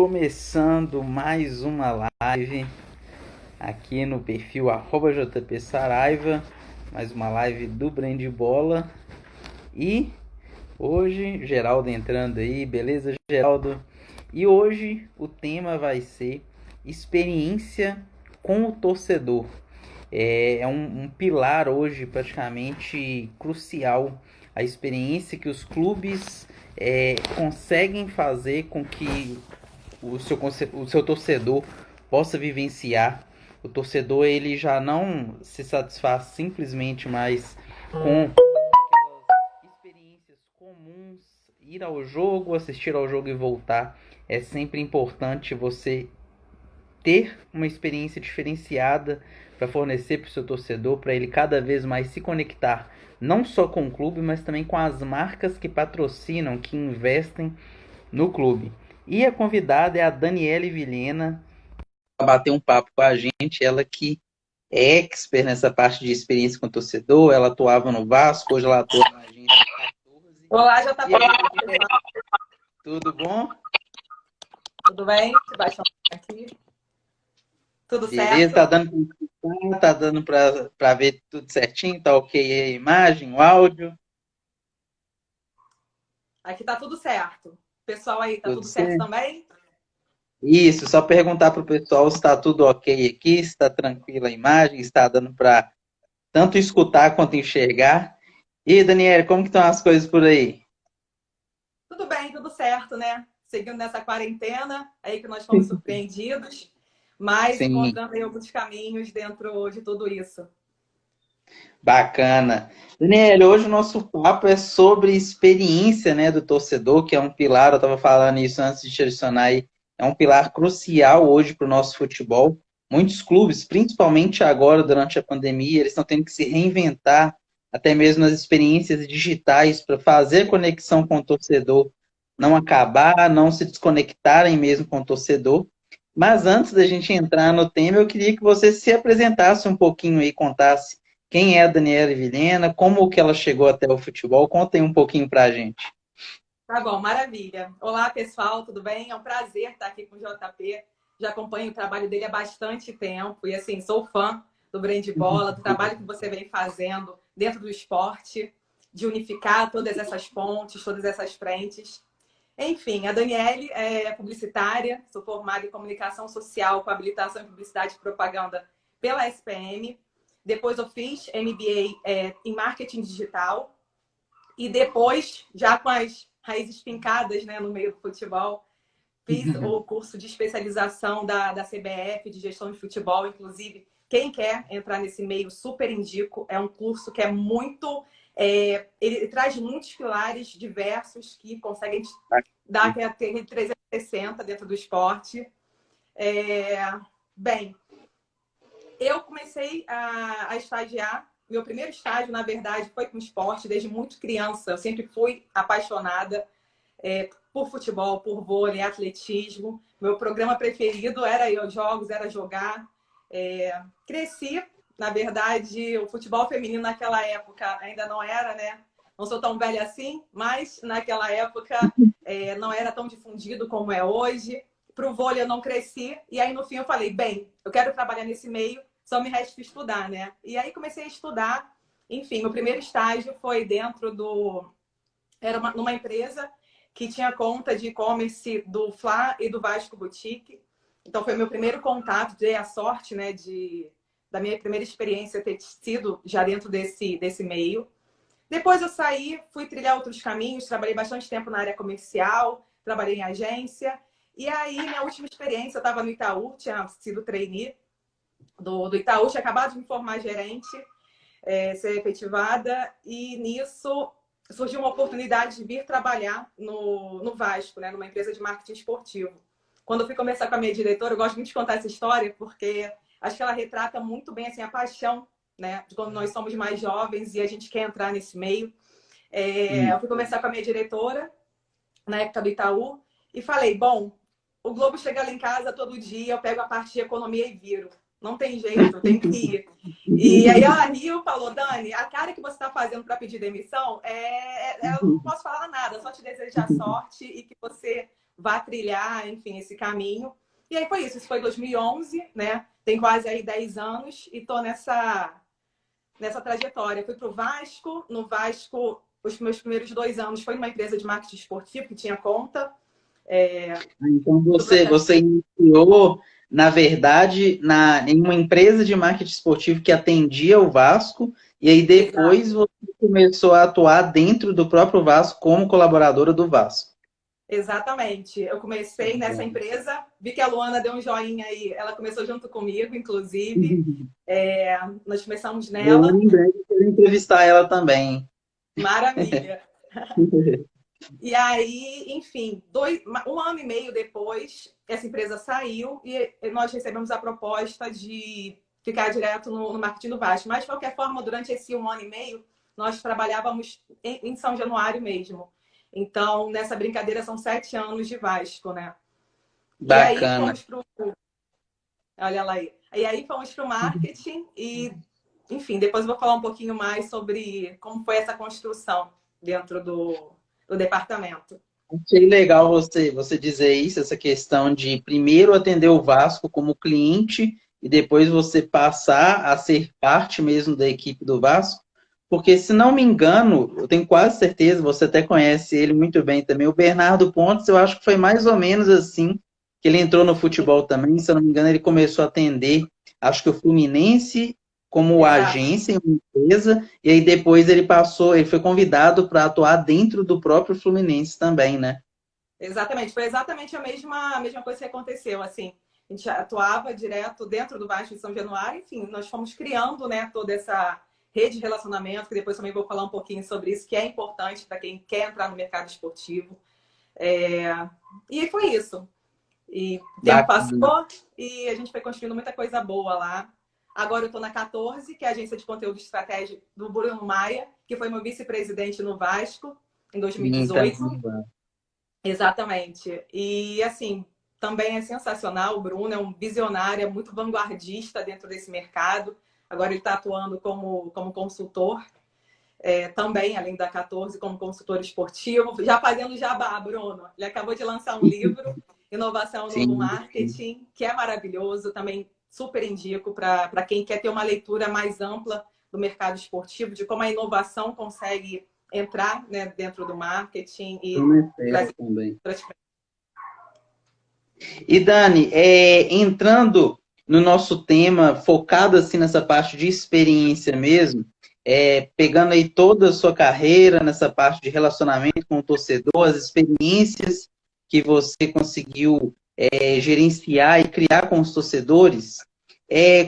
Começando mais uma live aqui no perfil @jpsaraiva, mais uma live do Brand Bola. E hoje, Geraldo entrando aí, beleza, Geraldo? E hoje o tema vai ser experiência com o torcedor. É um pilar hoje praticamente crucial, a experiência que os clubes conseguem fazer com que o seu torcedor possa vivenciar. O torcedor ele já não se satisfaz simplesmente mais com aquelas experiências comuns, ir ao jogo, assistir ao jogo e voltar. É sempre importante você ter uma experiência diferenciada para fornecer para o seu torcedor, para ele cada vez mais se conectar, não só com o clube, mas também com as marcas que patrocinam, que investem no clube. E a convidada é a Daniele Vilhena, para bater um papo com a gente, ela que é expert nessa parte de experiência com o torcedor, ela atuava no Vasco, hoje ela atua na agência 14. Olá, JP. Tudo bom? Tudo bem? Sebastião aqui. Tudo Beleza, certo? tá dando para ver tudo certinho, tá ok a imagem, o áudio? Aqui tá tudo certo. Pessoal aí, tá Tudo tudo certo certo? também? Isso, só perguntar para o pessoal se está tudo ok aqui, se está tranquila a imagem, se está dando para tanto escutar quanto enxergar. E, Daniela, como que estão as coisas por aí? Tudo bem, tudo certo, né? Seguindo nessa quarentena, aí que nós fomos surpreendidos, mas Sim, encontrando aí alguns caminhos dentro de tudo isso. bacana. Daniela, hoje o nosso papo é sobre experiência, né, do torcedor, que é um pilar, eu estava falando isso antes de te adicionar aí, é um pilar crucial hoje para o nosso futebol. Muitos clubes, principalmente agora, durante a pandemia, eles estão tendo que se reinventar, até mesmo nas experiências digitais, para fazer conexão com o torcedor, não acabar, não se desconectarem mesmo com o torcedor. Mas antes da gente entrar no tema, eu queria que você se apresentasse um pouquinho aí, contasse quem é a Daniele Vilhena, como que ela chegou até o futebol. Conta aí um pouquinho pra gente. Tá bom, maravilha. Olá, pessoal, tudo bem? É um prazer estar aqui com o JP. Já acompanho o trabalho dele há bastante tempo e, assim, sou fã do Brand Bola, do trabalho que você vem fazendo dentro do esporte, de unificar todas essas pontes, todas essas frentes. Enfim, a Daniele é publicitária, sou formada em comunicação social com habilitação em publicidade e propaganda pela SPM. Depois eu fiz MBA em marketing digital e depois, já com as raízes fincadas, né, no meio do futebol, fiz o curso de especialização da CBF de gestão de futebol. Inclusive, quem quer entrar nesse meio, super indico. É um curso que é muito... ele traz muitos pilares diversos que conseguem dar aquele 360 dentro do esporte. Bem, eu comecei a estagiar. Meu primeiro estágio, na verdade, foi com esporte desde muito criança. Eu sempre fui apaixonada por futebol, por vôlei, atletismo. Meu programa preferido era ir aos jogos, era jogar. Cresci, na verdade, o futebol feminino naquela época ainda não era, né? Não sou tão velha assim, mas naquela época não era tão difundido como é hoje. Para o vôlei eu não cresci. E aí, no fim, eu falei, bem, eu quero trabalhar nesse meio, só me resta estudar, né? E aí comecei a estudar. Enfim, meu primeiro estágio foi dentro do... Era numa empresa que tinha conta de e-commerce do Fla e do Vasco Boutique. Então, foi meu primeiro contato, dei a sorte, né, da minha primeira experiência ter sido já dentro desse meio. Depois eu saí, fui trilhar outros caminhos, trabalhei bastante tempo na área comercial, trabalhei em agência. E aí, minha última experiência, eu estava no Itaú, tinha sido trainee do Itaú, tinha acabado de me formar gerente, ser efetivada, e nisso surgiu uma oportunidade de vir trabalhar no Vasco, né, numa empresa de marketing esportivo. Quando eu fui conversar com a minha diretora, eu gosto muito de contar essa história, porque acho que ela retrata muito bem assim, a paixão, né, de quando nós somos mais jovens e a gente quer entrar nesse meio. Eu fui conversar com a minha diretora, na época do Itaú, e falei, bom, o Globo chega lá em casa todo dia, eu pego a parte de economia e viro. Não tem jeito, eu tenho que ir. E aí ela riu e falou, Dani, a cara que você está fazendo para pedir demissão, eu não posso falar nada, só te desejar sorte e que você vá trilhar, enfim, esse caminho. E aí foi isso foi 2011, né? Tem quase aí 10 anos e tô nessa trajetória. Fui para o Vasco, no Vasco, os meus primeiros 2 anos foi numa empresa de marketing esportivo que tinha conta. Então você iniciou, na verdade, em uma empresa de marketing esportivo que atendia o Vasco, e aí depois Exato. você começou a atuar dentro do próprio Vasco como colaboradora do Vasco. Exatamente. Eu comecei nessa empresa, vi que a Luana deu um joinha aí, ela começou junto comigo, inclusive. Nós começamos nela. Eu em breve quero entrevistar ela também. Maravilha. E aí, enfim, 1 ano e meio depois, essa empresa saiu e nós recebemos a proposta de ficar direto no marketing do Vasco. Mas, de qualquer forma, durante esse 1 ano e meio, nós trabalhávamos em São Januário mesmo. Então, nessa brincadeira, são 7 anos de Vasco, né? E aí Bacana. fomos pro... Olha lá aí. E aí fomos para o marketing e, enfim, depois eu vou falar um pouquinho mais sobre como foi essa construção dentro do departamento. Achei legal você dizer isso, essa questão de primeiro atender o Vasco como cliente e depois você passar a ser parte mesmo da equipe do Vasco, porque se não me engano, eu tenho quase certeza, você até conhece ele muito bem também, o Bernardo Pontes, eu acho que foi mais ou menos assim que ele entrou no futebol também, se eu não me engano, ele começou a atender, acho que o Fluminense como Exato. agência em uma empresa, e aí depois ele foi convidado para atuar dentro do próprio Fluminense também, né? Exatamente. Foi exatamente a mesma coisa que aconteceu. Assim, a gente atuava direto dentro do Vasco de São Januário. Enfim, nós fomos criando, né, toda essa rede de relacionamento, que depois também vou falar um pouquinho sobre isso, que é importante para quem quer entrar no mercado esportivo. E foi isso. E o tempo Bacana. passou e a gente foi construindo muita coisa boa lá. Agora eu estou na 14, que é a agência de conteúdo estratégico do Bruno Maia, que foi meu vice-presidente no Vasco em 2018. Exatamente. E, assim, também é sensacional. O Bruno é um visionário, é muito vanguardista dentro desse mercado. Agora ele está atuando como consultor, também, além da 14, como consultor esportivo. Já fazendo jabá, Bruno. Ele acabou de lançar um livro, Inovação no Sim. Marketing, que é maravilhoso. Também super indico para quem quer ter uma leitura mais ampla do mercado esportivo, de como a inovação consegue entrar, né, dentro do marketing e trazer Também. E Dani, entrando no nosso tema, focado assim nessa parte de experiência mesmo, pegando aí toda a sua carreira nessa parte de relacionamento com o torcedor, as experiências que você conseguiu gerenciar e criar com os torcedores,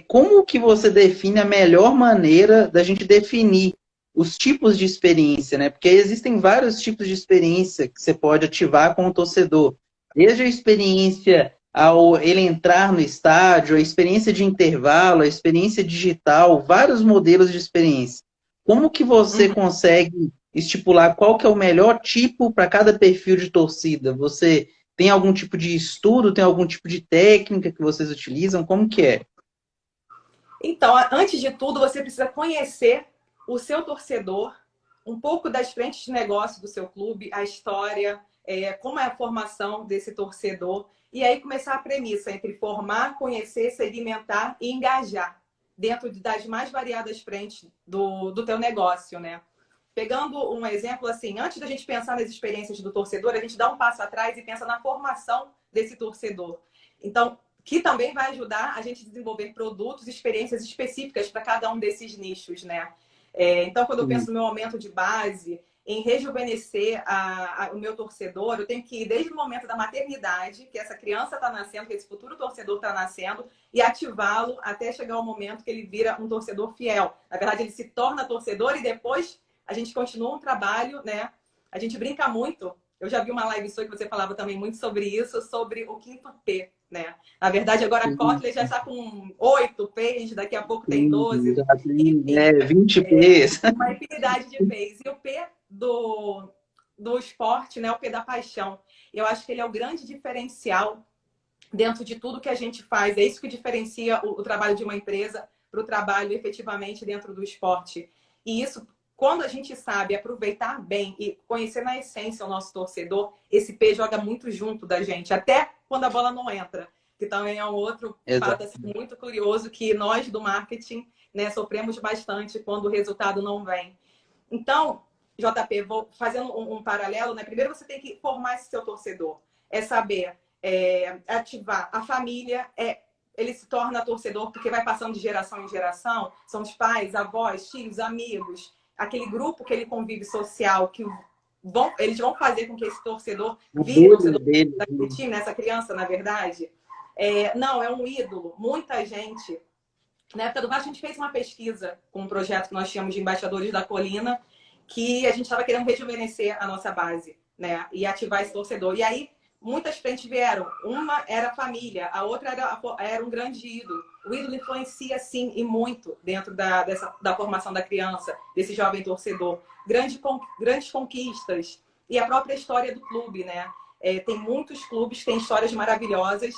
como que você define a melhor maneira da gente definir os tipos de experiência, né? Porque existem vários tipos de experiência que você pode ativar com o torcedor. Desde a experiência ao ele entrar no estádio, a experiência de intervalo, a experiência digital, vários modelos de experiência. Como que você consegue estipular qual que é o melhor tipo para cada perfil de torcida? Você tem algum tipo de estudo, tem algum tipo de técnica que vocês utilizam? Como que é? Então, antes de tudo, você precisa conhecer o seu torcedor, um pouco das frentes de negócio do seu clube, a história, como é a formação desse torcedor, e aí começar a premissa entre formar, conhecer, segmentar e engajar dentro das mais variadas frentes do teu negócio, né? Pegando um exemplo assim, antes da gente pensar nas experiências do torcedor, a gente dá um passo atrás e pensa na formação desse torcedor. Então, que também vai ajudar a gente a desenvolver produtos e experiências específicas para cada um desses nichos, né? Então, quando eu penso no meu aumento de base, em rejuvenescer o meu torcedor, eu tenho que ir desde o momento da maternidade, que essa criança está nascendo, que esse futuro torcedor está nascendo, e ativá-lo até chegar ao momento que ele vira um torcedor fiel. Na verdade, ele se torna torcedor e depois a gente continua um trabalho, né? A gente brinca muito. Eu já vi uma live sua que você falava também muito sobre isso, sobre o quinto P, né? Na verdade, agora a Kotler já está com 8 P's, daqui a pouco tem 12. Já tem, Enfim, 20 P's. uma infinidade de P's. E o P do esporte, né? O P da paixão. Eu acho que ele é o grande diferencial dentro de tudo que a gente faz. É isso que diferencia o trabalho de uma empresa para o trabalho efetivamente dentro do esporte. E isso quando a gente sabe aproveitar bem e conhecer na essência o nosso torcedor, esse P joga muito junto da gente, até quando a bola não entra. Que também é um outro fato assim, muito curioso que nós do marketing, né, sofremos bastante quando o resultado não vem. Então, JP, vou fazendo um paralelo, né? Primeiro você tem que formar esse seu torcedor. É saber ativar a família, ele se torna torcedor porque vai passando de geração em geração. São os pais, avós, filhos, amigos, aquele grupo que ele convive social, que eles vão fazer com que esse torcedor vire torcedor daquele time, né? Essa criança, na verdade. Não, é um ídolo. Muita gente... Na época do Vasco, a gente fez uma pesquisa com um projeto que nós tínhamos de Embaixadores da Colina, que a gente estava querendo rejuvenescer a nossa base, né? E ativar esse torcedor. E aí, muitas frentes vieram. Uma era a família, a outra era um grande ídolo. O ídolo influencia, sim, e muito dentro da formação da criança, desse jovem torcedor. Grandes conquistas. E a própria história do clube, né? Tem muitos clubes que têm histórias maravilhosas.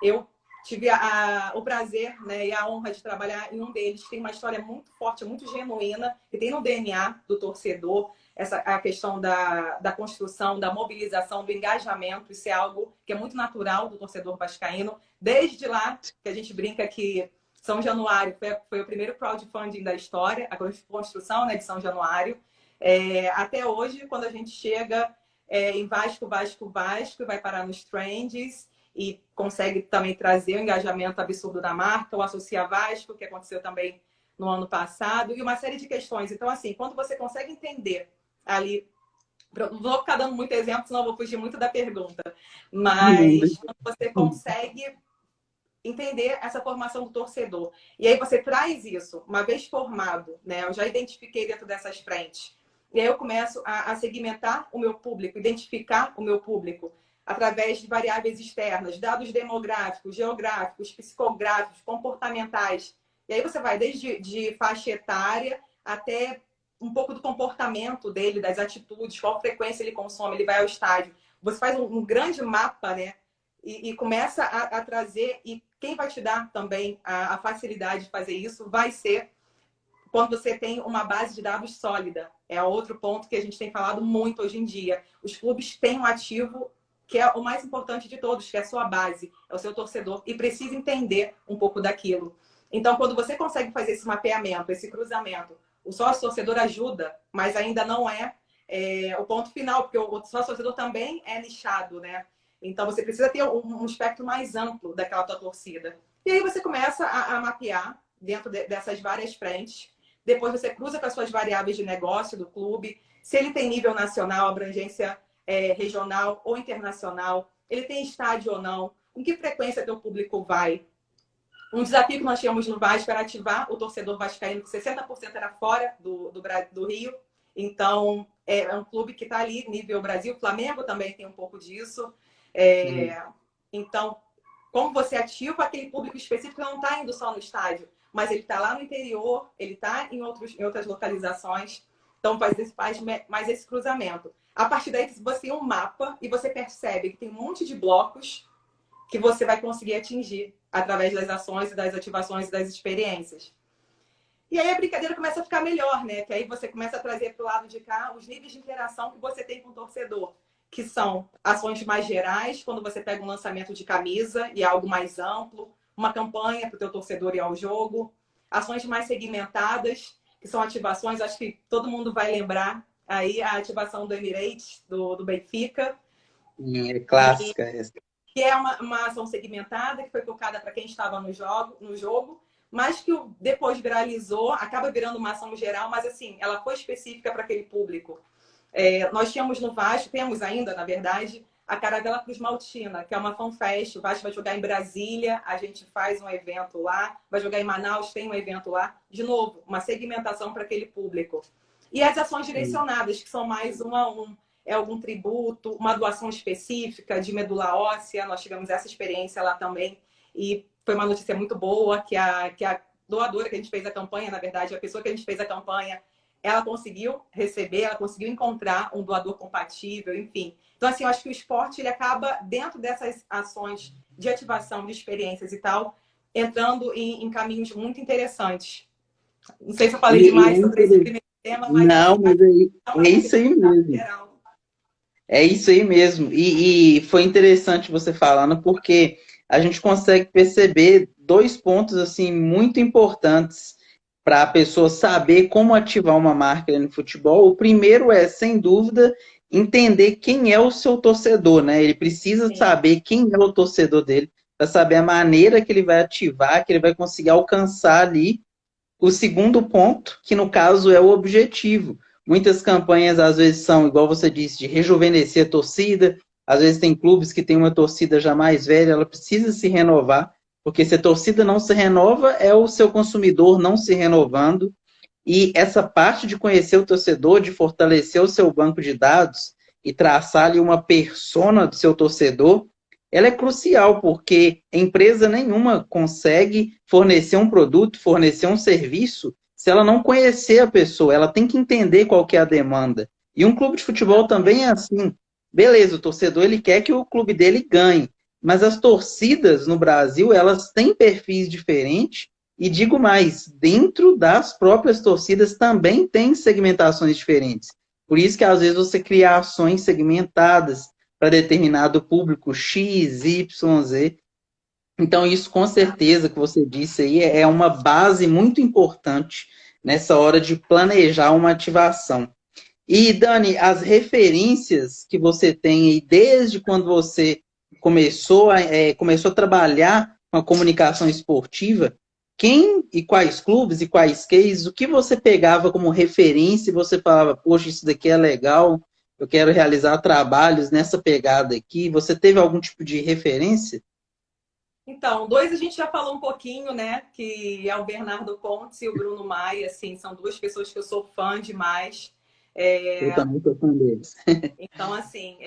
Eu tive o prazer, né, e a honra de trabalhar em um deles, que tem uma história muito forte, muito genuína, que tem no DNA do torcedor a questão da construção, da mobilização, do engajamento. Isso é algo que é muito natural do torcedor vascaíno. Desde lá, que a gente brinca que São Januário foi o primeiro crowdfunding da história, a construção, né, de São Januário. Até hoje, quando a gente chega em Vasco, vai parar nos trends, e consegue também trazer o engajamento absurdo da marca, o Associa Vasco, que aconteceu também no ano passado, e uma série de questões. Então, assim, quando você consegue entender ali... Não vou ficar dando muito exemplo, senão eu vou fugir muito da pergunta. Mas quando você consegue entender essa formação do torcedor, e aí você traz isso, uma vez formado, né? Eu já identifiquei dentro dessas frentes. E aí eu começo a segmentar o meu público, identificar o meu público, através de variáveis externas, dados demográficos, geográficos, psicográficos, comportamentais. E aí você vai desde de faixa etária até um pouco do comportamento dele, das atitudes, qual frequência ele consome, ele vai ao estádio. Você faz um grande mapa, né? E começa a trazer, e quem vai te dar também a facilidade de fazer isso vai ser quando você tem uma base de dados sólida. É outro ponto que a gente tem falado muito hoje em dia. Os clubes têm um ativo que é o mais importante de todos, que é a sua base, é o seu torcedor, e precisa entender um pouco daquilo. Então, quando você consegue fazer esse mapeamento, esse cruzamento, o sócio-torcedor ajuda, mas ainda não é o ponto final, porque o sócio-torcedor também é nichado, né? Então, você precisa ter um espectro mais amplo daquela tua torcida. E aí você começa a mapear dentro dessas várias frentes. Depois você cruza com as suas variáveis de negócio do clube, se ele tem nível nacional, abrangência regional ou internacional, ele tem estádio ou não, com que frequência teu público vai. Um desafio que nós tínhamos no Vasco era ativar o torcedor vascaíno, que 60% era fora do Rio. Então, é um clube que está ali, nível Brasil. O Flamengo também tem um pouco disso. Então, como você ativa aquele público específico que não está indo só no estádio, mas ele está lá no interior, ele está em outras localizações. Então, faz mais esse cruzamento. A partir daí, você tem um mapa e você percebe que tem um monte de blocos que você vai conseguir atingir através das ações, das ativações e das experiências. E aí a brincadeira começa a ficar melhor, né? Que aí você começa a trazer para o lado de cá os níveis de interação que você tem com o torcedor, que são ações mais gerais, quando você pega um lançamento de camisa e é algo mais amplo, uma campanha para o teu torcedor ir ao jogo, ações mais segmentadas, que são ativações, acho que todo mundo vai lembrar aí a ativação do Emirates, do Benfica. É clássica essa. Que é uma ação segmentada, que foi focada para quem estava no jogo, mas que depois viralizou, acaba virando uma ação geral, mas assim, ela foi específica para aquele público. Nós tínhamos no Vasco, temos ainda, na verdade, a Caravela Cruz Maltina, que é uma fanfest. O Vasco vai jogar em Brasília, a gente faz um evento lá, vai jogar em Manaus, tem um evento lá. De novo, uma segmentação para aquele público. E as ações direcionadas, que são mais um a um. É algum tributo, uma doação específica de medula óssea. Nós tivemos essa experiência lá também. E foi uma notícia muito boa, que a doadora que a gente fez a campanha, na verdade, a pessoa que a gente fez a campanha, ela conseguiu receber, ela conseguiu encontrar um doador compatível, enfim. Então, assim, eu acho que o esporte, ele acaba, dentro dessas ações de ativação de experiências e tal, entrando em caminhos muito interessantes. Não sei se eu falei demais sobre esse primeiro tema, mas Não, assim, mas é é uma isso aí mesmo. geral. É isso aí mesmo. E foi interessante você falando, porque a gente consegue perceber dois pontos assim muito importantes para a pessoa saber como ativar uma marca no futebol. O primeiro é, sem dúvida, entender quem é o seu torcedor, né? Ele precisa Sim. saber quem é o torcedor dele, para saber a maneira que ele vai ativar, que ele vai conseguir alcançar ali o segundo ponto, que no caso é o objetivo. Muitas campanhas, às vezes, são, igual você disse, de rejuvenescer a torcida. Às vezes tem clubes que têm uma torcida já mais velha, ela precisa se renovar, porque se a torcida não se renova, é o seu consumidor não se renovando. E essa parte de conhecer o torcedor, de fortalecer o seu banco de dados e traçar ali uma persona do seu torcedor, ela é crucial, porque empresa nenhuma consegue fornecer um produto, fornecer um serviço, se ela não conhecer a pessoa, ela tem que entender qual que é a demanda. E um clube de futebol também é assim. Beleza, o torcedor ele quer que o clube dele ganhe, mas as torcidas no Brasil, elas têm perfis diferentes e digo mais, dentro das próprias torcidas também tem segmentações diferentes. Por isso que às vezes você cria ações segmentadas para determinado público X, Y, Z. Então, isso com certeza que você disse aí é uma base muito importante nessa hora de planejar uma ativação. E, Dani, as referências que você tem aí desde quando você começou a trabalhar com a comunicação esportiva, quem e quais clubes e quais cases, o que você pegava como referência e você falava, poxa, isso daqui é legal, eu quero realizar trabalhos nessa pegada aqui. Você teve algum tipo de referência? Então, dois a gente já falou um pouquinho, né? Que é o Bernardo Pontes e o Bruno Maia, assim, são duas pessoas que eu sou fã demais. Eu É, também sou fã deles. então, assim,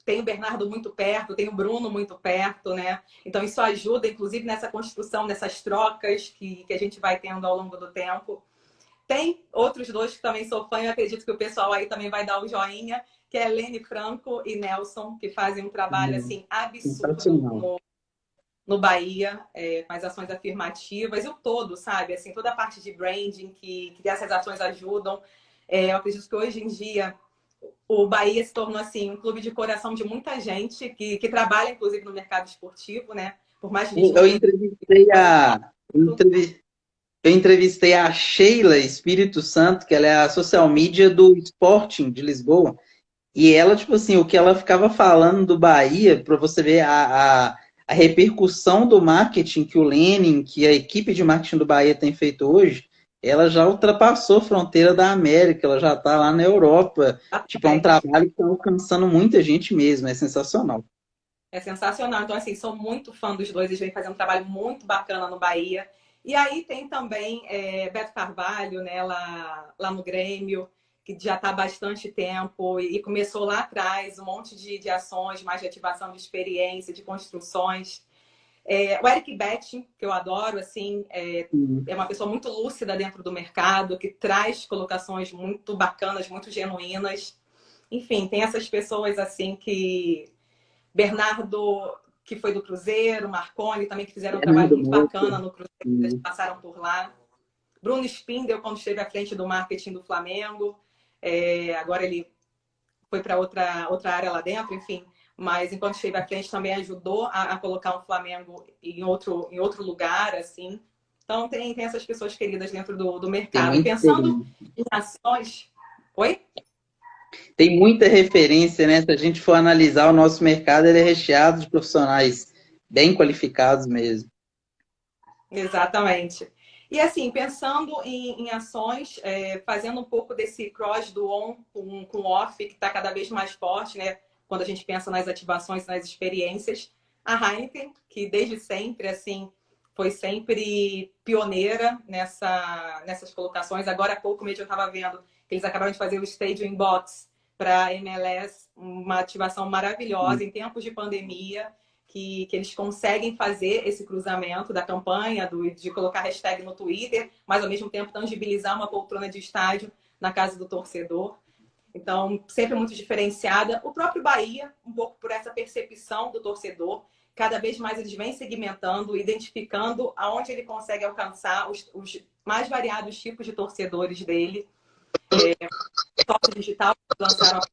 tem o Bernardo muito perto, tem o Bruno muito perto, né? Então, isso ajuda, inclusive, nessa construção, nessas trocas que a gente vai tendo ao longo do tempo. Tem outros dois que também sou fã, eu acredito que o pessoal aí também vai dar o joinha, que é Lene Franco e Nelson, que fazem um trabalho, assim, absurdo Sensacional. no Bahia, com as ações afirmativas, e o todo, sabe? Assim, toda a parte de branding que essas ações ajudam. Eu acredito que hoje em dia o Bahia se tornou assim um clube de coração de muita gente que trabalha, inclusive, no mercado esportivo, né? Por mais que a gente não Eu tenha entrevistei coisa a, eu entrevistei a Sheila Espírito Santo, que ela é a social media do Sporting de Lisboa. E ela, tipo assim, o que ela ficava falando do Bahia, para você ver a repercussão do marketing que o Lenin, que a equipe de marketing do Bahia tem feito hoje, ela já ultrapassou a fronteira da América, ela já está lá na Europa. Tipo, é um exatamente. trabalho que está alcançando muita gente mesmo, é sensacional. É sensacional. Então, assim, sou muito fã dos dois. Eles vêm fazendo um trabalho muito bacana no Bahia. E aí tem também Beto Carvalho, né, lá no Grêmio, que já está há bastante tempo e começou lá atrás um monte de ações, mais de ativação de experiência, de construções. O Eric Betting, que eu adoro, assim, é uma pessoa muito lúcida dentro do mercado, que traz colocações muito bacanas, muito genuínas. Enfim, tem essas pessoas assim que Bernardo, que foi do Cruzeiro, Marconi também, que fizeram um trabalho Fernando muito Mota. bacana no Cruzeiro, eles passaram por lá. Bruno Spindel, quando esteve à frente do marketing do Flamengo. Agora ele foi para outra área lá dentro, enfim. Mas enquanto esteve à frente também ajudou a colocar o Flamengo em outro lugar, assim. Então tem essas pessoas queridas dentro do Tem mercado. E muito pensando em ações. Oi? Tem muita referência, né? Se a gente for analisar o nosso mercado, ele é recheado de profissionais bem qualificados mesmo. Exatamente. E assim, pensando em ações, fazendo um pouco desse cross do on com off, que está cada vez mais forte, né? Quando a gente pensa nas ativações, nas experiências, a Heineken, que desde sempre, assim, foi sempre pioneira nessas colocações. Agora há pouco mesmo eu estava vendo que eles acabaram de fazer o Stadium Box para a MLS, uma ativação maravilhosa em tempos de pandemia que eles conseguem fazer esse cruzamento da campanha, de colocar hashtag no Twitter, mas ao mesmo tempo tangibilizar uma poltrona de estádio na casa do torcedor. Então, sempre muito diferenciada. O próprio Bahia, um pouco por essa percepção do torcedor, cada vez mais eles vêm segmentando, identificando aonde ele consegue alcançar os mais variados tipos de torcedores dele. Toque Digital, que lançaram há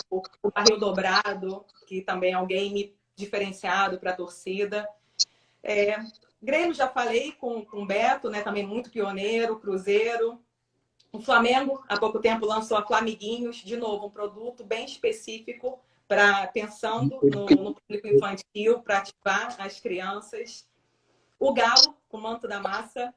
pouco tempo, o Barril Dobrado, que também é um game diferenciado para a torcida. Grêmio, já falei com o Beto, né, também muito pioneiro, Cruzeiro. O Flamengo, há pouco tempo, lançou a Flamiguinhos, de novo, um produto bem específico, pensando no público infantil, para ativar as crianças. O Galo, com o Manto da Massa,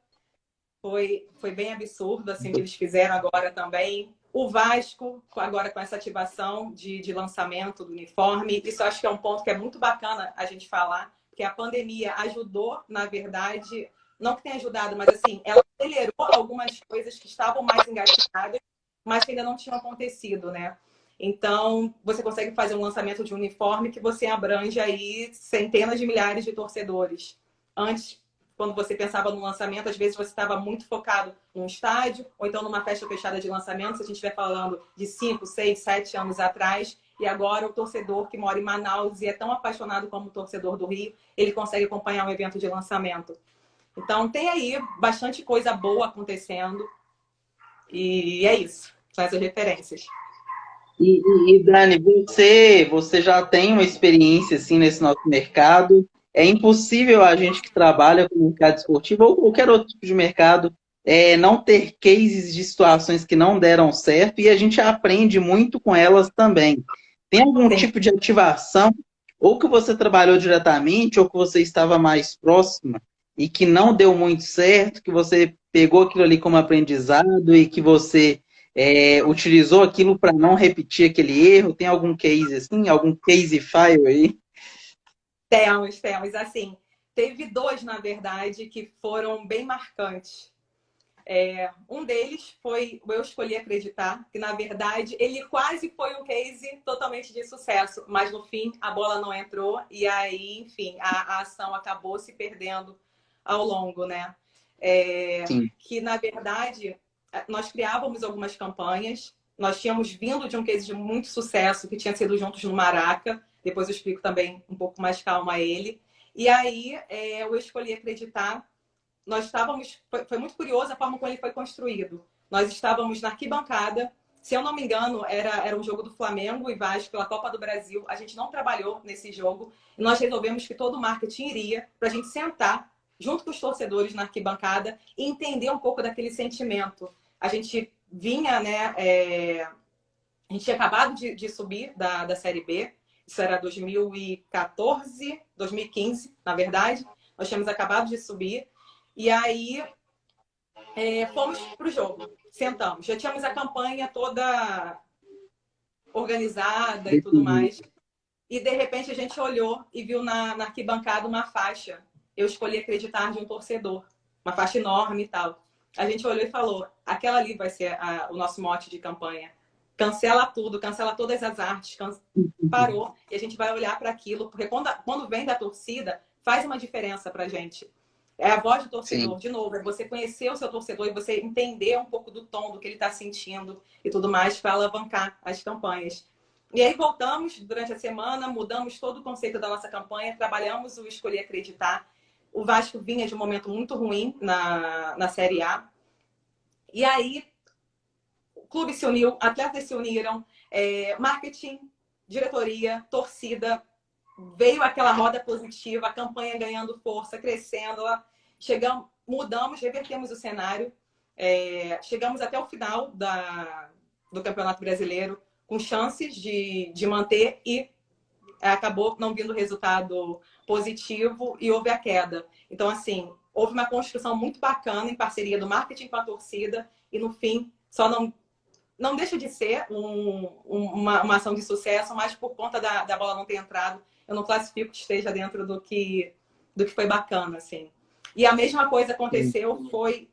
foi bem absurdo assim, o que eles fizeram agora também. O Vasco, agora com essa ativação de lançamento do uniforme, isso eu acho que é um ponto que é muito bacana a gente falar, porque a pandemia ajudou, na verdade, não que tenha ajudado, mas assim, ela acelerou algumas coisas que estavam mais engatilhadas, mas que ainda não tinham acontecido, né? Então, você consegue fazer um lançamento de uniforme que você abrange aí centenas de milhares de torcedores. Antes, quando você pensava no lançamento, às vezes você estava muito focado num estádio, ou então numa festa fechada de lançamento, se a gente estiver falando de 5, 6, 7 anos atrás, e agora o torcedor que mora em Manaus e é tão apaixonado como o torcedor do Rio, ele consegue acompanhar um evento de lançamento. Então tem aí bastante coisa boa acontecendo, e é isso, são essas referências. E Dani, você já tem uma experiência assim nesse nosso mercado. É impossível a gente que trabalha com o mercado esportivo ou qualquer outro tipo de mercado não ter cases de situações que não deram certo e a gente aprende muito com elas também. Tem algum Sim. tipo de ativação, ou que você trabalhou diretamente, ou que você estava mais próxima e que não deu muito certo, que você pegou aquilo ali como aprendizado e que você utilizou aquilo para não repetir aquele erro? Tem algum case assim? Algum case file aí? Temos. Assim, teve dois, na verdade, que foram bem marcantes. Um deles foi o Eu Escolhi Acreditar, que, na verdade, ele quase foi um case totalmente de sucesso, mas, no fim, a bola não entrou e aí, enfim, a ação acabou se perdendo ao longo, né? Sim. Que, na verdade, nós criávamos algumas campanhas, nós tínhamos vindo de um case de muito sucesso, que tinha sido Juntos no Maraca, depois eu explico também um pouco mais calma a ele. E aí, eu escolhi acreditar. Nós estávamos, foi muito curioso a forma como ele foi construído. Nós estávamos na arquibancada, se eu não me engano, era um jogo do Flamengo e Vasco pela Copa do Brasil. A gente não trabalhou nesse jogo e nós resolvemos que todo o marketing iria para a gente sentar junto com os torcedores na arquibancada e entender um pouco daquele sentimento. A gente vinha, né? A gente tinha acabado de subir da Série B, isso era 2014, 2015, na verdade. Nós tínhamos acabado de subir. E aí, fomos para o jogo, sentamos. Já tínhamos a campanha toda organizada e tudo mais. E, de repente, a gente olhou e viu na arquibancada uma faixa. Eu escolhi acreditar de um torcedor. Uma faixa enorme e tal. A gente olhou e falou, aquela ali vai ser o nosso mote de campanha. Cancela tudo, cancela todas as artes. Parou. E a gente vai olhar para aquilo. Porque quando vem da torcida, faz uma diferença para a gente. É a voz do torcedor, Sim. De novo, é você conhecer o seu torcedor e você entender um pouco do tom, do que ele está sentindo e tudo mais para alavancar as campanhas. E aí voltamos durante a semana, mudamos todo o conceito da nossa campanha, trabalhamos o Escolher Acreditar. O Vasco vinha de um momento muito ruim na Série A. E aí o clube se uniu, atletas se uniram, marketing, diretoria, torcida, veio aquela roda positiva, a campanha ganhando força, crescendo. Chegamos, mudamos, revertemos o cenário. Chegamos até o final do Campeonato Brasileiro com chances de manter e acabou não vindo resultado positivo e houve a queda. Então, assim, houve uma construção muito bacana em parceria do marketing com a torcida e, no fim, só não deixa de ser uma ação de sucesso, mas por conta da bola não ter entrado, eu não classifico que esteja dentro do que foi bacana, assim. E a mesma coisa aconteceu, foi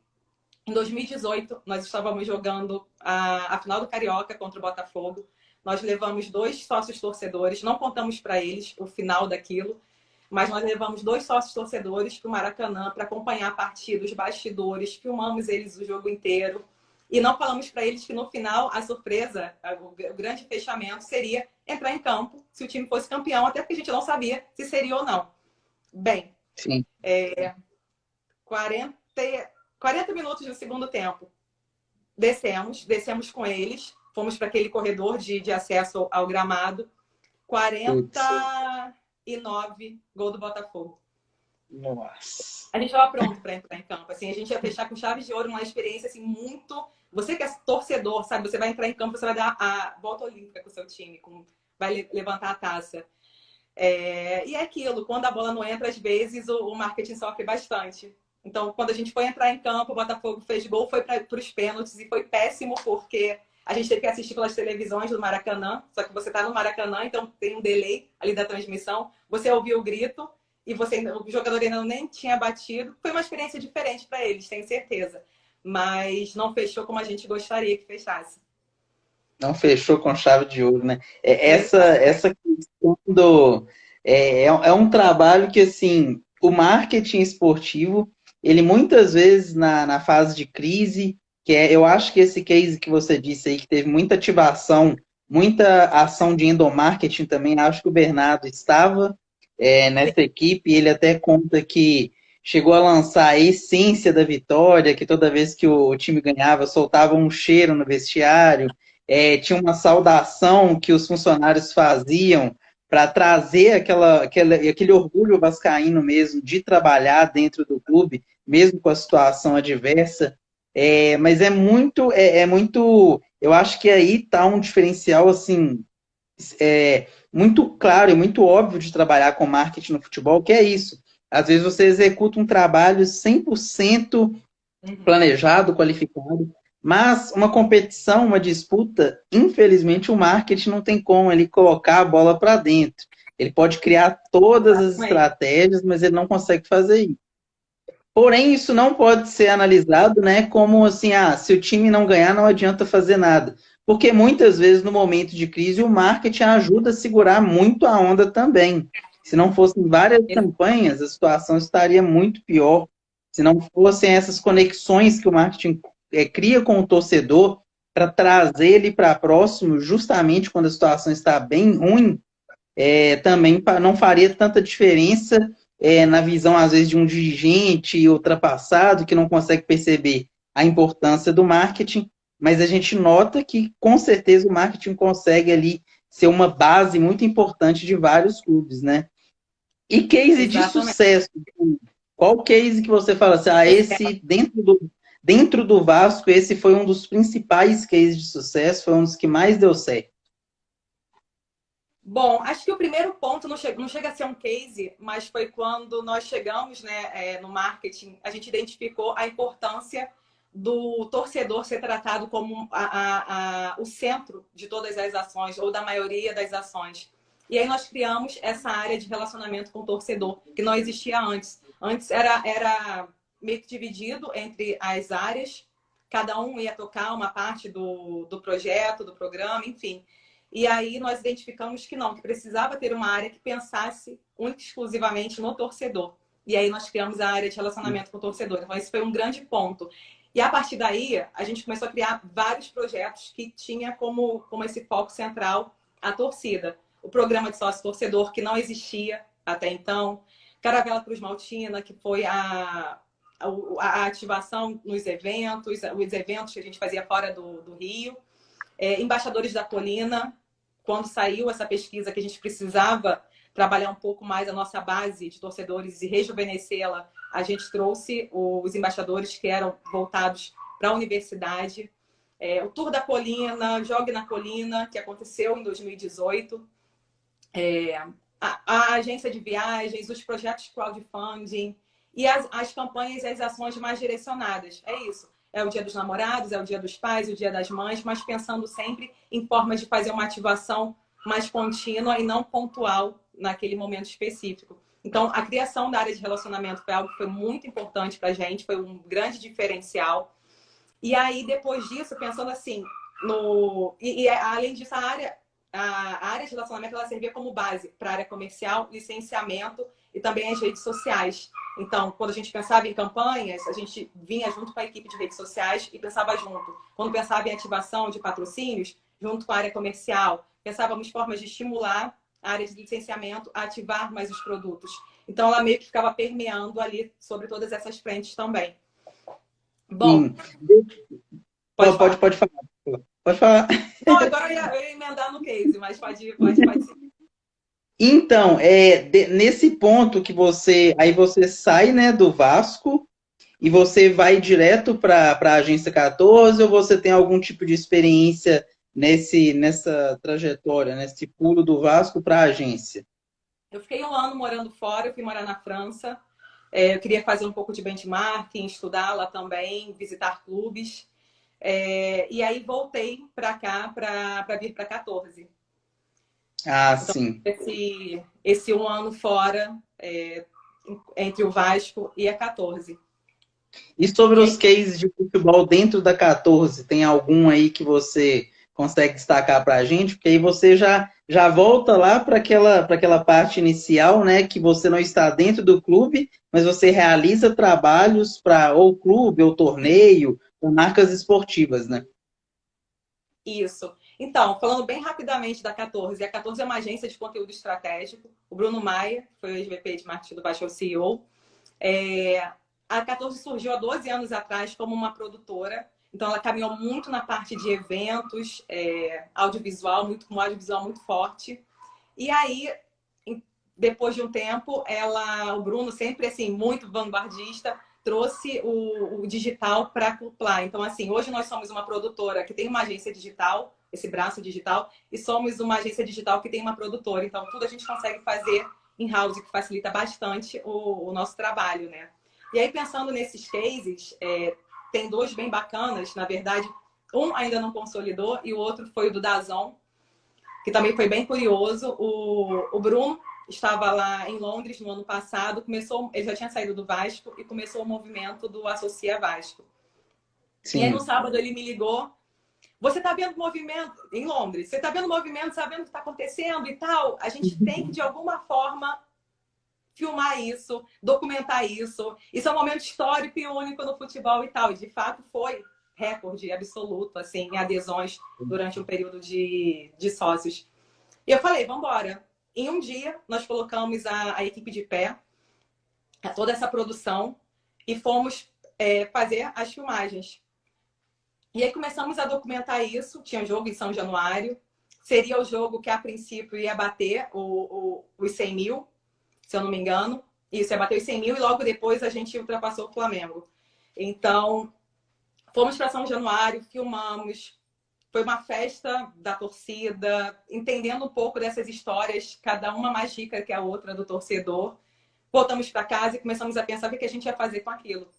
em 2018, nós estávamos jogando a final do Carioca contra o Botafogo. Nós levamos 2 sócios torcedores, não contamos para eles o final daquilo, mas nós levamos 2 sócios torcedores para o Maracanã para acompanhar a partida, os bastidores, filmamos eles o jogo inteiro. E não falamos para eles que no final a surpresa, o grande fechamento seria entrar em campo se o time fosse campeão, até porque a gente não sabia se seria ou não. Bem, Sim. 40 minutos do segundo tempo. descemos com eles, fomos para aquele corredor de acesso ao gramado, Putz, 49 gol do Botafogo. nossa. A gente estava pronto para entrar em campo. Assim, a gente ia fechar com chave de ouro, uma experiência assim, muito. Você que é torcedor, sabe? Você vai entrar em campo, você vai dar a volta olímpica com o seu time, vai levantar a taça. E é aquilo, quando a bola não entra, às vezes o marketing sofre bastante. Então, quando a gente foi entrar em campo, o Botafogo fez gol, foi para os pênaltis e foi péssimo, porque a gente teve que assistir pelas televisões do Maracanã, só que você está no Maracanã, então tem um delay ali da transmissão. Você ouviu o grito e o jogador ainda nem tinha batido. Foi uma experiência diferente para eles, tenho certeza. Mas não fechou como a gente gostaria que fechasse. Não fechou com chave de ouro, né? Exatamente. Essa questão é um trabalho que, assim, o marketing esportivo, ele muitas vezes na fase de crise, eu acho que esse case que você disse aí, que teve muita ativação, muita ação de endomarketing também, acho que o Bernardo estava nessa equipe, ele até conta que chegou a lançar a essência da vitória, que toda vez que o time ganhava, soltava um cheiro no vestiário. Tinha uma saudação que os funcionários faziam para trazer aquele orgulho vascaíno mesmo de trabalhar dentro do clube, mesmo com a situação adversa. Mas muito, eu acho que aí está um diferencial assim muito claro e muito óbvio de trabalhar com marketing no futebol, que é isso. Às vezes você executa um trabalho 100% planejado, qualificado, mas uma competição, uma disputa, infelizmente o marketing não tem como ele colocar a bola para dentro. Ele pode criar todas as estratégias, mas ele não consegue fazer isso. Porém, isso não pode ser analisado, né, como assim, se o time não ganhar, não adianta fazer nada. Porque muitas vezes, no momento de crise, o marketing ajuda a segurar muito a onda também. Se não fossem várias campanhas, a situação estaria muito pior. Se não fossem essas conexões que o marketing cria com o torcedor para trazer ele para próximo, justamente quando a situação está bem ruim, também não faria tanta diferença na visão, às vezes, de um dirigente ultrapassado que não consegue perceber a importância do marketing, mas a gente nota que, com certeza, o marketing consegue ali ser uma base muito importante de vários clubes, né? E case de Exatamente. sucesso, qual case que você fala assim, esse dentro do Vasco, esse foi um dos principais cases de sucesso, foi um dos que mais deu certo? Bom, acho que o primeiro ponto não chega a ser um case, mas foi quando nós chegamos, né, no marketing, a gente identificou a importância do torcedor ser tratado como o centro de todas as ações, ou da maioria das ações. E aí nós criamos essa área de relacionamento com o torcedor, que não existia antes. Antes era meio que dividido entre as áreas, cada um ia tocar uma parte do projeto, do programa, enfim. E aí nós identificamos que não, que precisava ter uma área que pensasse única e exclusivamente no torcedor. E aí nós criamos a área de relacionamento com o torcedor. Então esse foi um grande ponto. E a partir daí, a gente começou a criar vários projetos que tinha como esse foco central a torcida. O programa de sócio-torcedor, que não existia até então. Caravela Cruz Maltina, que foi a ativação nos eventos, os eventos que a gente fazia fora do Rio. Embaixadores da Colina, quando saiu essa pesquisa que a gente precisava trabalhar um pouco mais a nossa base de torcedores e rejuvenescê-la, a gente trouxe os embaixadores que eram voltados para a universidade. O Tour da Colina, Jogue na Colina, que aconteceu em 2018. A agência de viagens, os projetos de crowdfunding e as campanhas e as ações mais direcionadas. É isso. É o Dia dos Namorados, é o Dia dos Pais, o Dia das Mães, mas pensando sempre em formas de fazer uma ativação mais contínua e não pontual naquele momento específico. Então, a criação da área de relacionamento foi algo que foi muito importante para a gente, foi um grande diferencial. E aí, depois disso, pensando assim, além disso, a área de relacionamento ela servia como base para a área comercial, licenciamento e também as redes sociais. Então, quando a gente pensava em campanhas, a gente vinha junto com a equipe de redes sociais e pensava junto. Quando pensava em ativação de patrocínios, junto com a área comercial, pensávamos formas de estimular a área de licenciamento a ativar mais os produtos. Então, ela meio que ficava permeando ali sobre todas essas frentes também. Bom, Sim. Pode falar. Pode falar. Pode falar. Não, agora eu ia emendar no case, mas pode seguir. Então, nesse ponto que aí você sai, né, do Vasco e você vai direto para a Agência 14 ou você tem algum tipo de experiência nessa trajetória, nesse pulo do Vasco para a agência? Eu fiquei um ano morando fora, eu fui morar na França. Eu queria fazer um pouco de benchmarking, estudar lá também, visitar clubes. E aí voltei para cá para vir para 14. Ah, Então, sim. esse um ano fora, entre o Vasco e a 14. E sobre E os aí, cases de futebol dentro da 14, tem algum aí que você consegue destacar para a gente? Porque aí você já volta lá para aquela parte inicial, né? Que você não está dentro do clube, mas você realiza trabalhos para ou clube, ou torneio, ou marcas esportivas, né? isso. Então, falando bem rapidamente da 14. A 14 é uma agência de conteúdo estratégico. O Bruno Maia, que foi o ex-VP de marketing do Vasco, é o CEO. A 14 surgiu há 12 anos atrás como uma produtora. Então, ela caminhou muito na parte de eventos, audiovisual, com um audiovisual muito forte. E aí, depois de um tempo, o Bruno, sempre assim, muito vanguardista, trouxe o digital para acoplar. Então, assim, hoje nós somos uma produtora que tem uma agência digital, esse braço digital, e somos uma agência digital que tem uma produtora. Então, tudo a gente consegue fazer in-house, que facilita bastante o nosso trabalho, né? E aí, pensando nesses cases, tem dois bem bacanas, na verdade. Um ainda não consolidou e o outro foi o do DAZN, que também foi bem curioso. O Bruno estava lá em Londres no ano passado, ele já tinha saído do Vasco e começou o movimento do Associa Vasco. E aí no Sim. sábado ele me ligou: você está vendo movimento em Londres? Você está vendo movimento, sabendo o que está acontecendo e tal? A gente tem que, de alguma forma, filmar isso, documentar isso. Isso é um momento histórico e único no futebol e tal. E, de fato, foi recorde absoluto, assim, em adesões durante um período de sócios. E eu falei, vamos embora. Em um dia, nós colocamos a equipe de pé, toda essa produção, e fomos fazer as filmagens. E aí começamos a documentar isso. Tinha um jogo em São Januário. Seria o jogo que, a princípio, ia bater os 100 mil, se eu não me engano. Isso, ia bater os 100 mil e logo depois a gente ultrapassou o Flamengo. Então, fomos para São Januário, filmamos. Foi uma festa da torcida, entendendo um pouco dessas histórias, cada uma mais rica que a outra do torcedor. Voltamos para casa e começamos a pensar o que a gente ia fazer com aquilo.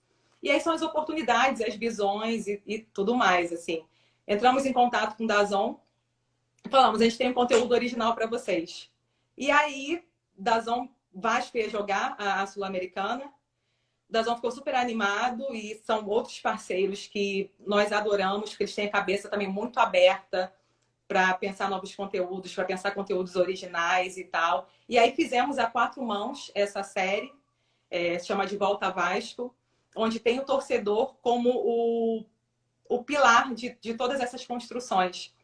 E aí são as oportunidades, as visões e tudo mais, assim. Entramos em contato com o DAZN, falamos, a gente tem um conteúdo original para vocês. E aí, DAZN, Vasco ia jogar a Sul-Americana. O DAZN ficou super animado e são outros parceiros que nós adoramos, que eles têm a cabeça também muito aberta para pensar novos conteúdos, para pensar conteúdos originais e tal. E aí fizemos a quatro mãos essa série, se chama De Volta a Vasco, onde tem o torcedor como o pilar de todas essas construções.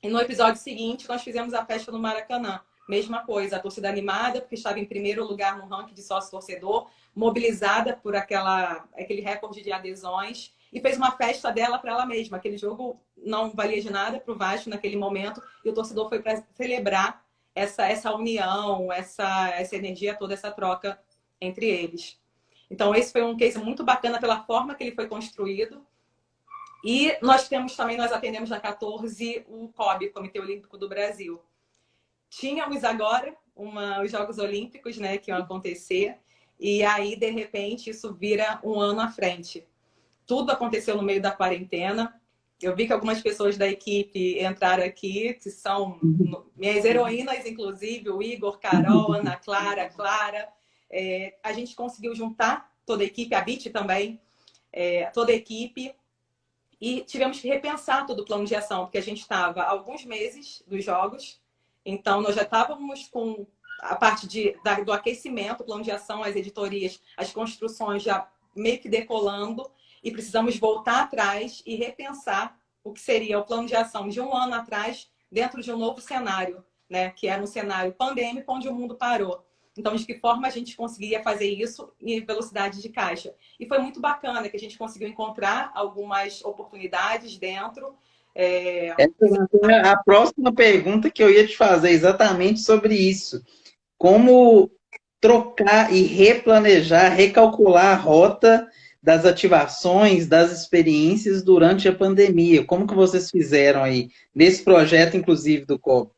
E no episódio seguinte, nós fizemos a festa no Maracanã. Mesma coisa, a torcida animada, porque estava em primeiro lugar no ranking de sócio-torcedor, mobilizada por aquele recorde de adesões, e fez uma festa dela para ela mesma. Aquele jogo não valia de nada para o Vasco naquele momento, e o torcedor foi para celebrar essa união, essa energia toda, essa troca entre eles. Então, esse foi um case muito bacana pela forma que ele foi construído. E nós atendemos na 14 o COB, Comitê Olímpico do Brasil. Tínhamos agora os Jogos Olímpicos, né, que iam acontecer, e aí, de repente, isso vira um ano à frente. Tudo aconteceu no meio da quarentena. Eu vi que algumas pessoas da equipe entraram aqui, que são minhas heroínas, inclusive, o Igor, Carol, Ana Clara, Clara. A gente conseguiu juntar toda a equipe, a BIT também, toda a equipe, e tivemos que repensar todo o plano de ação, porque a gente estava há alguns meses dos jogos, então nós já estávamos com a parte do aquecimento, o plano de ação, as editorias, as construções já meio que decolando, e precisamos voltar atrás e repensar o que seria o plano de ação de um ano atrás, dentro de um novo cenário, né? Que era um cenário pandêmico onde o mundo parou. Então, de que forma a gente conseguiria fazer isso em velocidade de caixa? E foi muito bacana que a gente conseguiu encontrar algumas oportunidades dentro. Essa é a próxima pergunta que eu ia te fazer, exatamente sobre isso. Como trocar e replanejar, recalcular a rota das ativações, das experiências durante a pandemia. Como que vocês fizeram aí, nesse projeto, inclusive, do COB?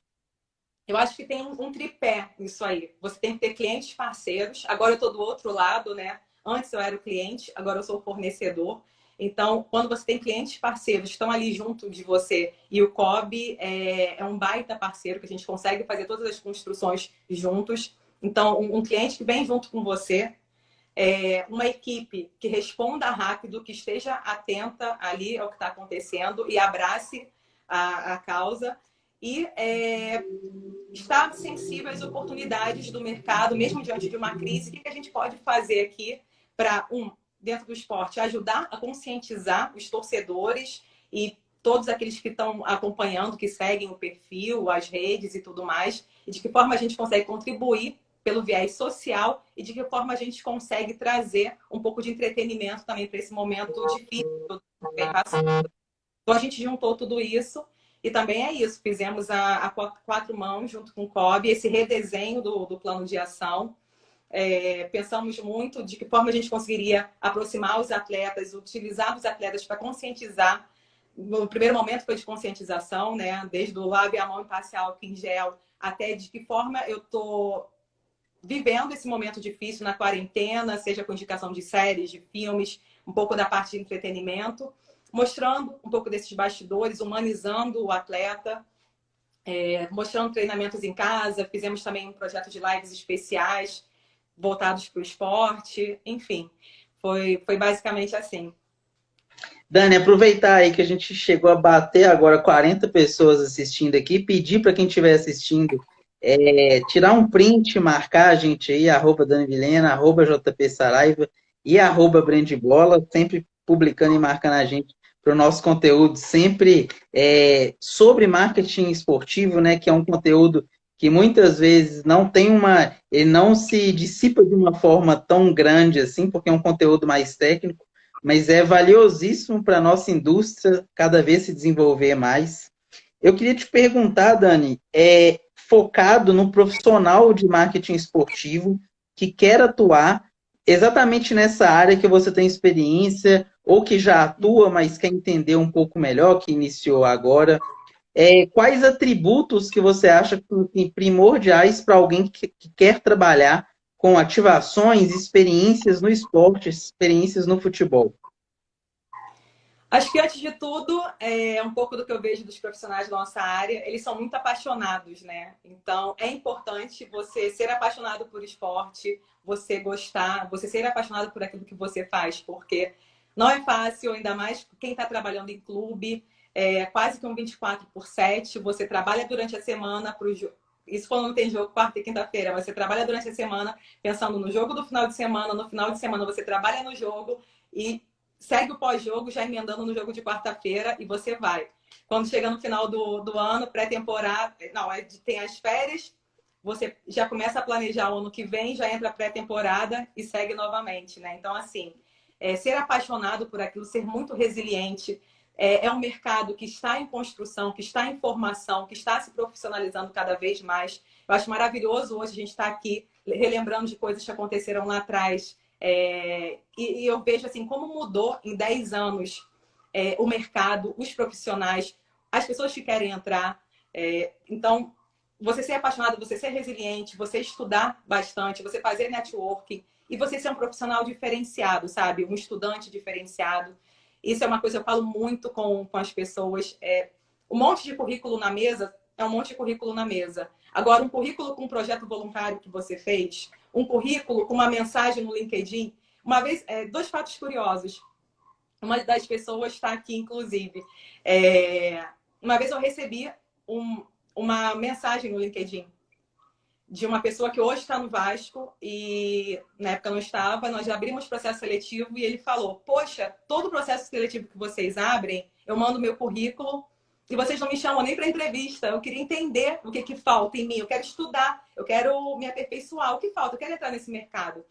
Eu acho que tem um tripé nisso aí. Você tem que ter clientes parceiros. Agora eu estou do outro lado, né? Antes eu era o cliente, agora eu sou o fornecedor. Então, quando você tem clientes parceiros que estão ali junto de você, e o COB é um baita parceiro, que a gente consegue fazer todas as construções juntos. Então, um cliente que vem junto com você, uma equipe que responda rápido, que esteja atenta ali ao que está acontecendo e abrace a causa. E estar sensível às oportunidades do mercado, mesmo diante de uma crise. O que a gente pode fazer aqui para, dentro do esporte, ajudar a conscientizar os torcedores e todos aqueles que estão acompanhando, que seguem o perfil, as redes e tudo mais, e de que forma a gente consegue contribuir pelo viés social e de que forma a gente consegue trazer um pouco de entretenimento também para esse momento difícil. Então, a gente juntou tudo isso e também é isso. Fizemos a quatro mãos junto com o COB, esse redesenho do plano de ação. Pensamos muito de que forma a gente conseguiria aproximar os atletas, utilizar os atletas para conscientizar. No primeiro momento foi de conscientização, né? Desde o lave a mão e passe álcool em gel, até de que forma eu estou vivendo esse momento difícil na quarentena, seja com indicação de séries, de filmes, um pouco da parte de entretenimento, mostrando um pouco desses bastidores, humanizando o atleta, mostrando treinamentos em casa. Fizemos também um projeto de lives especiais voltados para o esporte, enfim, foi basicamente assim. Dani, aproveitar aí que a gente chegou a bater agora 40 pessoas assistindo aqui, pedir para quem estiver assistindo tirar um print, marcar a gente aí, @Dani Vilhena, @JP Saraiva e @Brandbola, sempre publicando e marcando a gente para o nosso conteúdo sempre sobre marketing esportivo, né? Que é um conteúdo que muitas vezes não tem ele não se dissipa de uma forma tão grande assim, porque é um conteúdo mais técnico, mas é valiosíssimo para a nossa indústria cada vez se desenvolver mais. Eu queria te perguntar, Dani, focado no profissional de marketing esportivo que quer atuar exatamente nessa área que você tem experiência, ou que já atua, mas quer entender um pouco melhor, que iniciou agora. Quais atributos que você acha primordiais para alguém que quer trabalhar com ativações, experiências no esporte, experiências no futebol? Acho que, antes de tudo, um pouco do que eu vejo dos profissionais da nossa área, eles são muito apaixonados, né? Então, é importante você ser apaixonado por esporte, você gostar, você ser apaixonado por aquilo que você faz, porque não é fácil, ainda mais quem está trabalhando em clube, quase que um 24/7, você trabalha durante a semana para o jogo. Isso quando não tem jogo quarta e quinta-feira, você trabalha durante a semana pensando no jogo do final de semana, no final de semana você trabalha no jogo e segue o pós-jogo já emendando no jogo de quarta-feira e você vai. Quando chega no final do ano, pré-temporada, não, tem as férias, você já começa a planejar o ano que vem, já entra a pré-temporada e segue novamente, né? Então, assim, ser apaixonado por aquilo, ser muito resiliente, é um mercado que está em construção, que está em formação, que está se profissionalizando cada vez mais. Eu acho maravilhoso hoje a gente estar aqui relembrando de coisas que aconteceram lá atrás. E eu vejo assim como mudou em 10 anos o mercado, os profissionais, as pessoas que querem entrar. Então, você ser apaixonado, você ser resiliente, você estudar bastante, você fazer networking e você ser um profissional diferenciado, sabe? Um estudante diferenciado. Isso é uma coisa que eu falo muito com as pessoas. Um monte de currículo na mesa é um monte de currículo na mesa. Agora, um currículo com um projeto voluntário que você fez, um currículo com uma mensagem no LinkedIn. Uma vez, 2 fatos curiosos. Uma das pessoas está aqui, inclusive. Uma vez eu recebi uma mensagem no LinkedIn de uma pessoa que hoje está no Vasco e na época não estava. Nós já abrimos processo seletivo e ele falou: poxa, todo o processo seletivo que vocês abrem, eu mando meu currículo e vocês não me chamam nem para entrevista. Eu queria entender o que falta em mim. Eu quero estudar, eu quero me aperfeiçoar. O que falta? Eu quero entrar nesse mercado.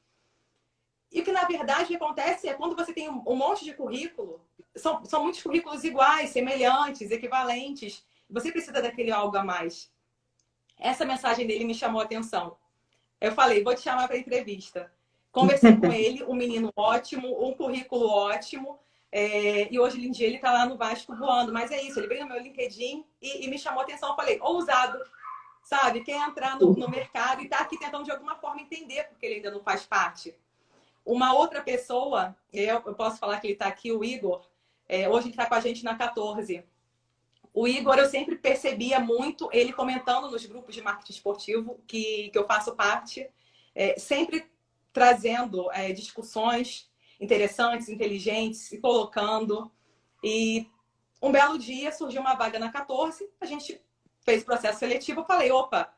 E o que, na verdade, acontece é quando você tem um monte de currículo, são muitos currículos iguais, semelhantes, equivalentes. Você precisa daquele algo a mais. Essa mensagem dele me chamou a atenção. Eu falei, vou te chamar para entrevista. Conversei com ele, um menino ótimo, um currículo ótimo. E hoje em dia ele está lá no Vasco voando. Mas é isso, ele veio no meu LinkedIn e me chamou a atenção. Eu falei, ousado, sabe? Quer entrar no mercado e está aqui tentando de alguma forma entender porque ele ainda não faz parte. Uma outra pessoa, eu posso falar que ele está aqui, o Igor. Hoje ele está com a gente na 14. O Igor, eu sempre percebia muito ele comentando nos grupos de marketing esportivo que eu faço parte, sempre trazendo discussões interessantes, inteligentes, se colocando. E um belo dia surgiu uma vaga na 14, a gente fez processo seletivo, eu falei, opa,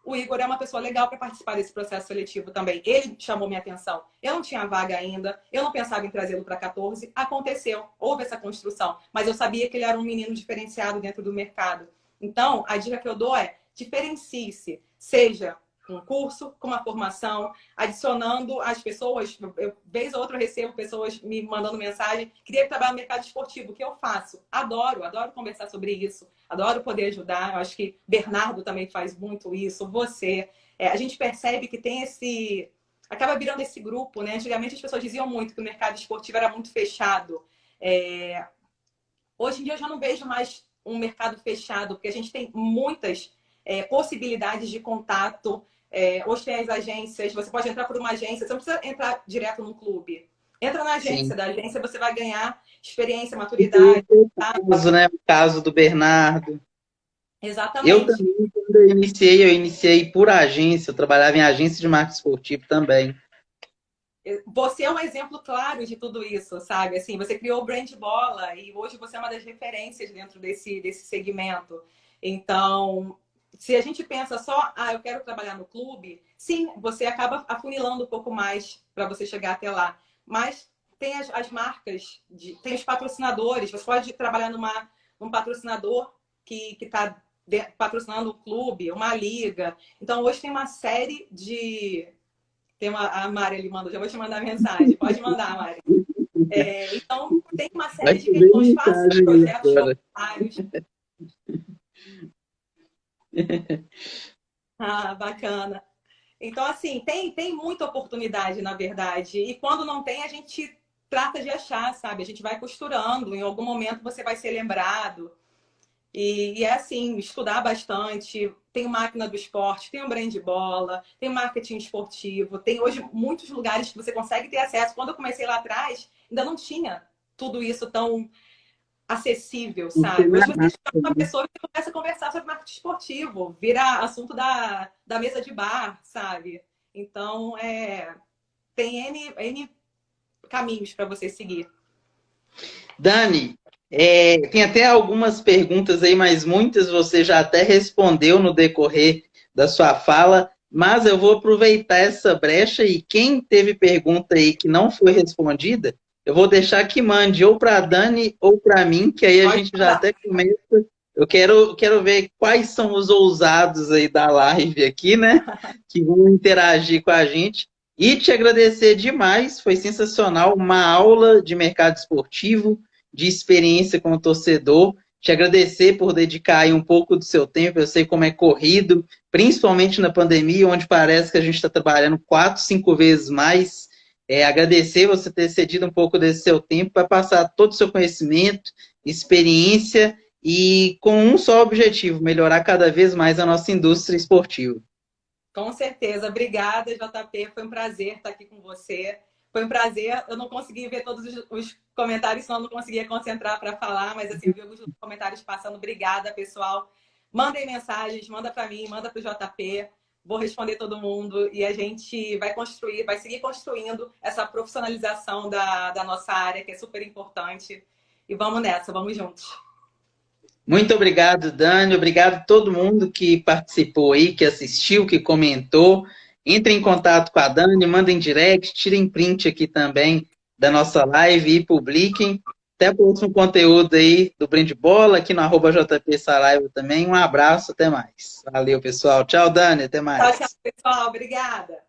o Igor é uma pessoa legal para participar desse processo seletivo também. Ele chamou minha atenção. Eu não tinha vaga ainda, eu não pensava em trazê-lo para 14. Aconteceu, houve essa construção. Mas eu sabia que ele era um menino diferenciado dentro do mercado. Então, a dica que eu dou é diferencie-se. Seja com um curso, com uma formação, adicionando as pessoas. Vez ou outra eu recebo pessoas me mandando mensagem. Queria trabalhar no mercado esportivo. O que eu faço? Adoro conversar sobre isso. Adoro poder ajudar. Eu acho que Bernardo também faz muito isso. Você. A gente percebe que tem esse... Acaba virando esse grupo, né? Antigamente as pessoas diziam muito que o mercado esportivo era muito fechado. Hoje em dia eu já não vejo mais um mercado fechado, porque a gente tem muitas possibilidades de contato. Hoje tem as agências, você pode entrar por uma agência, você não precisa entrar direto no clube. Entra na agência, Sim. da agência você vai ganhar experiência, maturidade. O caso do Bernardo. Exatamente. Eu também, quando eu iniciei por agência, eu trabalhava em agência de marketing esportivo também. Você é um exemplo claro de tudo isso, sabe? Assim, você criou o Brand Bola e hoje você é uma das referências dentro desse segmento. Então, se a gente pensa só, eu quero trabalhar no clube, sim, você acaba afunilando um pouco mais para você chegar até lá. Mas tem as marcas, tem os patrocinadores, você pode trabalhar num patrocinador que está patrocinando o clube, uma liga. Então, hoje tem uma série de... a Mari ali mandou, já vou te mandar mensagem. Pode mandar, Mari. Então, tem uma série de questões fáceis, projetos voluntários. Bacana. Então, assim, tem muita oportunidade, na verdade. E quando não tem, a gente trata de achar, sabe? A gente vai costurando. Em algum momento você vai ser lembrado. E é assim, estudar bastante. Tem máquina do esporte, tem o Brand Bola, tem marketing esportivo. Tem hoje muitos lugares que você consegue ter acesso. Quando eu comecei lá atrás, ainda não tinha tudo isso tão acessível, sabe? Hoje você chama uma pessoa e começa a conversar sobre marketing esportivo, vira assunto da mesa de bar, sabe? Então, tem N caminhos para você seguir. Dani, tem até algumas perguntas aí, mas muitas você já até respondeu no decorrer da sua fala, mas eu vou aproveitar essa brecha e quem teve pergunta aí que não foi respondida, eu vou deixar que mande ou para a Dani ou para mim, que aí a gente já até começa. Eu quero ver quais são os ousados aí da live aqui, né? Que vão interagir com a gente. E te agradecer demais, foi sensacional, uma aula de mercado esportivo, de experiência como torcedor. Te agradecer por dedicar aí um pouco do seu tempo, eu sei como é corrido, principalmente na pandemia, onde parece que a gente está trabalhando 4, 5 vezes mais. Agradecer você ter cedido um pouco desse seu tempo para passar todo o seu conhecimento, experiência e com um só objetivo, melhorar cada vez mais a nossa indústria esportiva. Com certeza. Obrigada, JP. Foi um prazer estar aqui com você. Foi um prazer. Eu não consegui ver todos os comentários, senão eu não conseguia concentrar para falar, mas assim, eu vi alguns comentários passando. Obrigada, pessoal. Mandem mensagens, manda para mim, manda para o JP. Vou responder todo mundo e a gente vai seguir construindo essa profissionalização da nossa área, que é super importante. E vamos nessa, vamos juntos. Muito obrigado, Dani. Obrigado a todo mundo que participou aí, que assistiu, que comentou. Entre em contato com a Dani, mandem direct, tirem print aqui também da nossa live e publiquem. Até o próximo conteúdo aí do Brand Bola, aqui no @JP Saraiva também. Um abraço, até mais. Valeu, pessoal. Tchau, Dani, até Tchau, tchau, mais. pessoal. Obrigada.